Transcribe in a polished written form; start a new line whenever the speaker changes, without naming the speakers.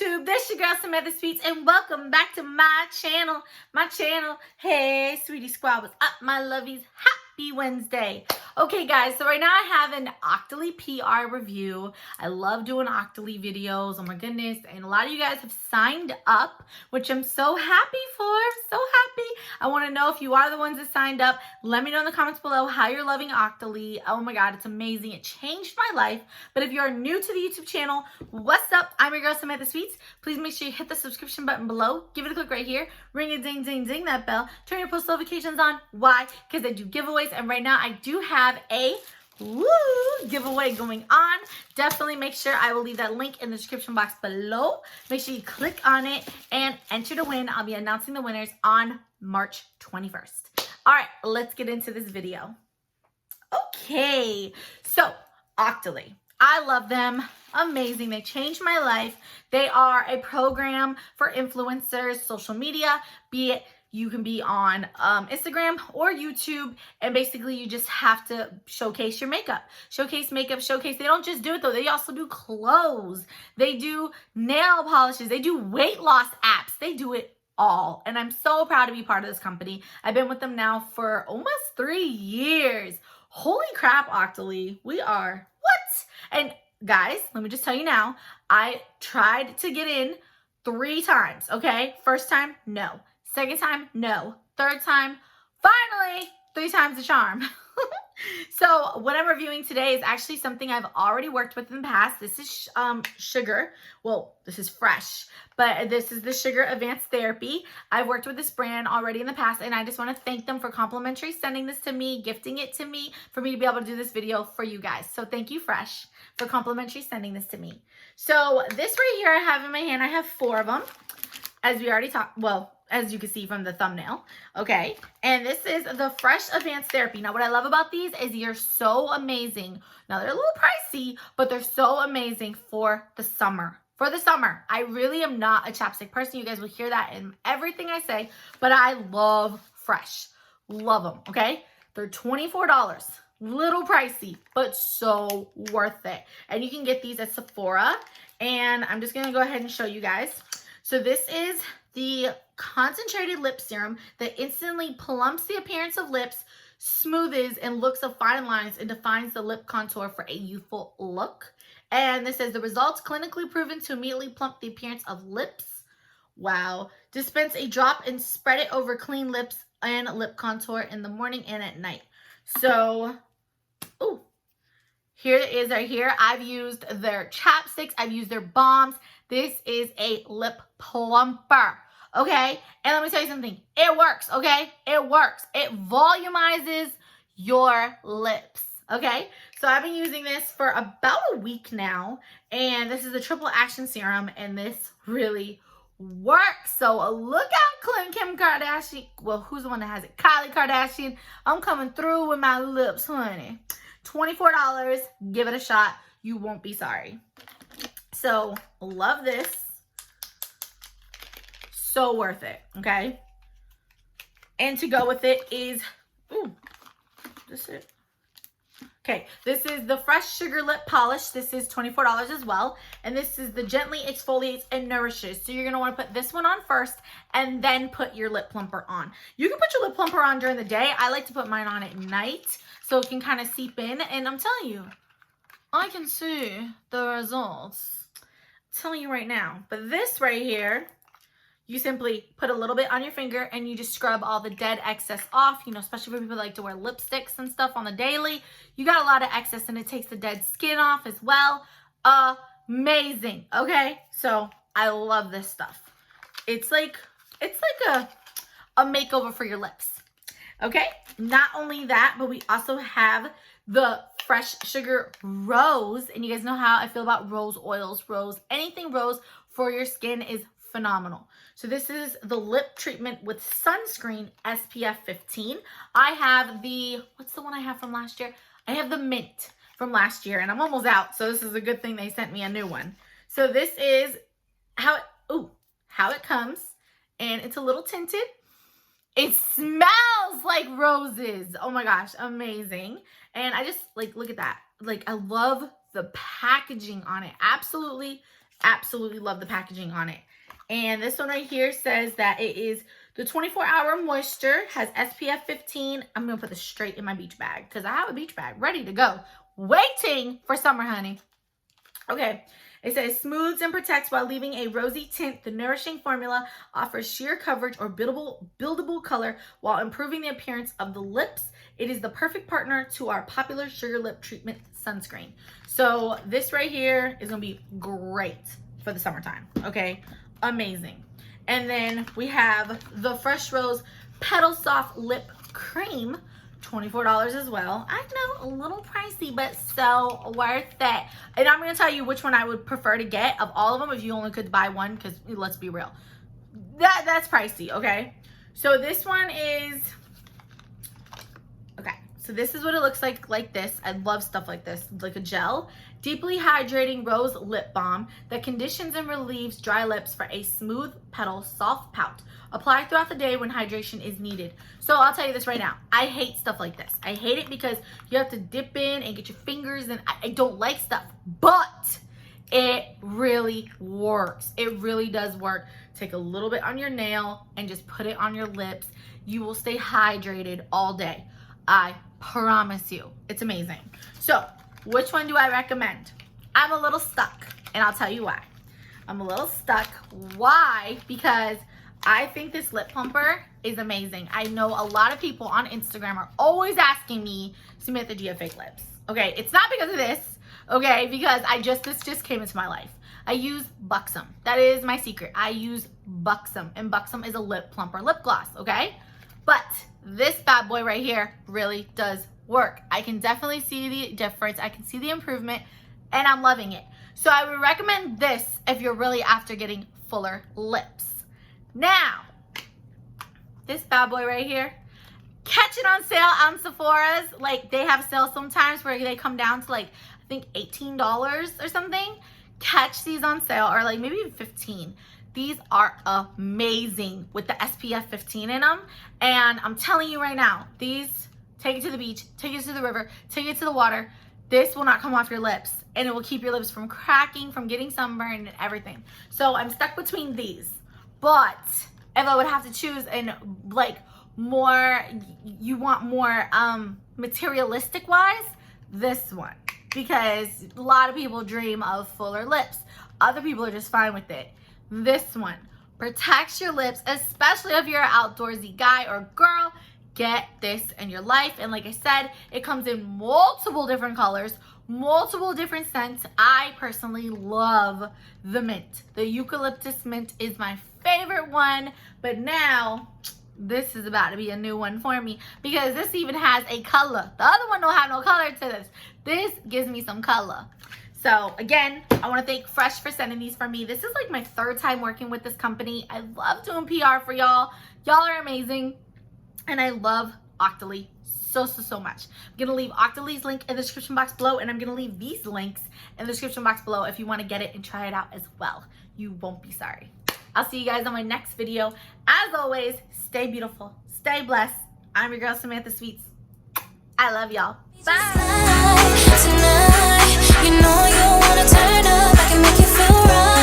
YouTube? This your girl Samantha Sweets, and welcome back to my channel. Hey, sweetie squad, what's up, my lovies? Happy Wednesday. Okay, guys, so right now I have an Octoly PR review. I love doing Octoly videos. Oh my goodness, and a lot of you guys have signed up, which I'm so happy for. So happy. I want to know if you are the ones that signed up. Let me know in the comments below how you're loving Octoly. Oh my god, it's amazing. It changed my life. But if you're new to the YouTube channel, what's up? I'm your girl Samantha Sweets. Please make sure you hit the subscription button below. Give it a click right here. Ring a ding ding ding that bell. Turn your post notifications on. Why? Because I do giveaways, and right now I do have a giveaway going on. Definitely make sure I will leave that link in the description box below. Make sure you click on it and enter to win. I'll be announcing the winners on March 21st. All right, let's get into this video. Okay, so Octoly. I love them. Amazing. They changed my life. They are a program for influencers, social media, be it you can be on Instagram or YouTube, and basically you just have to showcase your makeup. Showcase makeup, showcase. They don't just do it though. They also do clothes. They do nail polishes. They do weight loss apps. They do it all. And I'm so proud to be part of this company. I've been with them now for almost 3 years. Holy crap, Octoly. We are what? And guys, let me just tell you now, I tried to get in 3 times, okay? First time, no. Second time, no. Third time, finally, 3 times the charm. So what I'm reviewing today is actually something I've already worked with in the past. This is sugar. Well, this is fresh, but this is the Sugar Advanced Therapy. I've worked with this brand already in the past, and I just want to thank them for complimentary sending this to me, gifting it to me, for me to be able to do this video for you guys. So thank you, Fresh, for complimentary sending this to me. So this right here I have in my hand, I have 4 of them, as we already talked, well, as you can see from the thumbnail, okay? And this is the Fresh Advanced Therapy. Now, what I love about these is you're so amazing. Now, they're a little pricey, but they're so amazing for the summer. For the summer. I really am not a chapstick person. You guys will hear that in everything I say, but I love Fresh. Love them, okay? They're $24. Little pricey, but so worth it. And you can get these at Sephora. And I'm just going to go ahead and show you guys. So this is the concentrated lip serum that instantly plumps the appearance of lips, smooths and looks of fine lines, and defines the lip contour for a youthful look. And this says the results clinically proven to immediately plump the appearance of lips. Wow. Dispense a drop and spread it over clean lips and lip contour in the morning and at night. So, ooh. Here it is right here. I've used their chapsticks. I've used their balms. This is a lip plumper, okay? And let me tell you something. It works, okay? It works. It volumizes your lips, okay? So I've been using this for about a week now, and this is a triple action serum, and this really works. So look out, Kim Kardashian. Well, who's the one that has it? Kylie Kardashian. I'm coming through with my lips, honey. $24. Give it a shot. You won't be sorry. So, love this. So worth it, okay? And to go with it is, ooh, this is it. Okay, this is the Fresh Sugar Lip Polish. This is $24 as well. And this is the Gently Exfoliates and Nourishes. So you're going to want to put this one on first and then put your lip plumper on. You can put your lip plumper on during the day. I like to put mine on at night so it can kind of seep in. And I'm telling you, I can see the results. I'm telling you right now. But this right here, you simply put a little bit on your finger and you just scrub all the dead excess off, you know, especially for people that like to wear lipsticks and stuff on the daily. You got a lot of excess and it takes the dead skin off as well. Amazing, okay? So I love this stuff. It's like a makeover for your lips, okay? Not only that, but we also have the Fresh Sugar Rose, and you guys know how I feel about rose oils, rose, anything rose for your skin is phenomenal. So this is the lip treatment with sunscreen SPF 15. I have the, what's the one I have from last year? I have the mint from last year, and I'm almost out, so this is a good thing they sent me a new one. So this is how it comes, and it's a little tinted. It smells like roses. Oh my gosh, amazing. And I just, like, look at that. Like, I love the packaging on it. Absolutely Absolutely love the packaging on it. And this one right here says that it is the 24-hour moisture, has SPF 15. I'm going to put this straight in my beach bag because I have a beach bag ready to go, waiting for summer, honey. Okay, it says smooths and protects while leaving a rosy tint. The nourishing formula offers sheer coverage or buildable color while improving the appearance of the lips. It is the perfect partner to our popular Sugar Lip Treatment sunscreen. So this right here is going to be great for the summertime, okay? Amazing. And then we have the Fresh Rose Petal Soft Lip Cream, $24 as well. I know, a little pricey, but so worth it. And I'm going to tell you which one I would prefer to get of all of them if you only could buy one, because let's be real. That's pricey, okay? So this one is, okay, so this is what it looks like this. I love stuff like this, like a gel. Deeply hydrating rose lip balm that conditions and relieves dry lips for a smooth petal soft pout. Apply throughout the day when hydration is needed. So I'll tell you this right now. I hate stuff like this. I hate it because you have to dip in and get your fingers, and I don't like stuff. But it really works. It really does work. Take a little bit on your nail and just put it on your lips. You will stay hydrated all day. I promise you. It's amazing. So which one do I recommend? I'm a little stuck, and I'll tell you why. I'm a little stuck. Why? Because I think this lip plumper is amazing. I know a lot of people on Instagram are always asking me, Samantha, do you have fake lips? Okay, it's not because of this, okay, because this just came into my life. I use Buxom. That is my secret. I use Buxom, and Buxom is a lip plumper lip gloss, okay? But this bad boy right here really does work. I can definitely see the difference. I can see the improvement, and I'm loving it. So I would recommend this if you're really after getting fuller lips. Now, this bad boy right here, catch it on sale on Sephora's. Like, they have sales sometimes where they come down to, like, I think $18 or something. Catch these on sale, or like maybe even 15. These are amazing with the SPF 15 in them. And I'm telling you right now, these, take it to the beach, take it to the river, take it to the water. This will not come off your lips, and it will keep your lips from cracking, from getting sunburned and everything. So I'm stuck between these. But if I would have to choose, and like more, you want more materialistic wise, this one. Because a lot of people dream of fuller lips. Other people are just fine with it. This one protects your lips, especially if you're an outdoorsy guy or girl. Get this in your life. And like I said, it comes in multiple different colors, multiple different scents. I personally love the mint. The eucalyptus mint is my favorite one, but now this is about to be a new one for me because this even has a color. The other one don't have no color to this. This gives me some color. So again, I want to thank Fresh for sending these for me. This is like my third time working with this company. I love doing PR for y'all. Y'all are amazing. And I love Octoly so much. I'm going to leave Octoly's link in the description box below, and I'm going to leave these links in the description box below if you want to get it and try it out as well. You won't be sorry. I'll see you guys on my next video. As always, stay beautiful, stay blessed. I'm your girl, Samantha Sweets. I love y'all. Bye. Tonight, you know you wanna turn up, I can make you feel right.